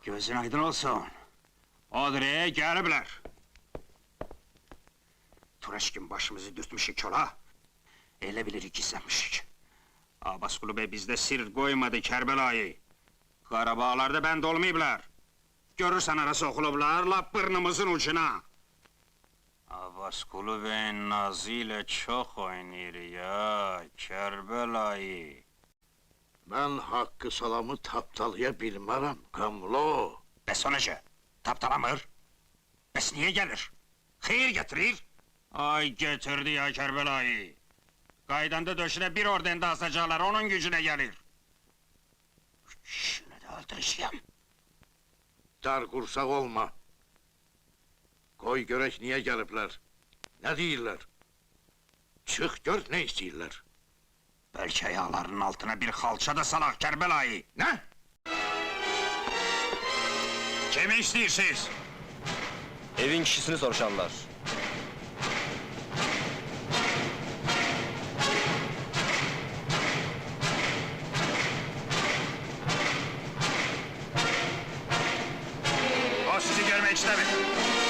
Gözün aydın olsun. O direğe gelibler. Tureşkin başımızı dürtmüşük çola. Elə bilirik gizlenmişik. Abbasqulu bey bizde sir koymadı Kerbelayı. Qarabağlarda bende olmayıblar. Görürsen arası okulublar, lap burnumuzun ucuna. Abbasqulu beyin nazı ile çok oynayır ya, Kerbelayı. Ben hakkı salamı taptalaya bilmərəm, Qamlo. Bəs o necə? Taptalamır? Bəs niye gelir? Xeyir getirir? Ay getirdi ya Kerbelayı. Qaydanda döşüne bir ordende asacaklar, onun gücüne gelir. Şunu da öldüreceğim. Dar qursaq olma. Qoy görək niyə gəliblər. Nə deyirlər? Çıx gör nə istəyirlər. Belki ayağlarının altına bir xalça da salaq Kerbelayı. Nə? Kimi istiyorsunuz? Evin kişisini soruşanlar. O sizi görmek istemiyor.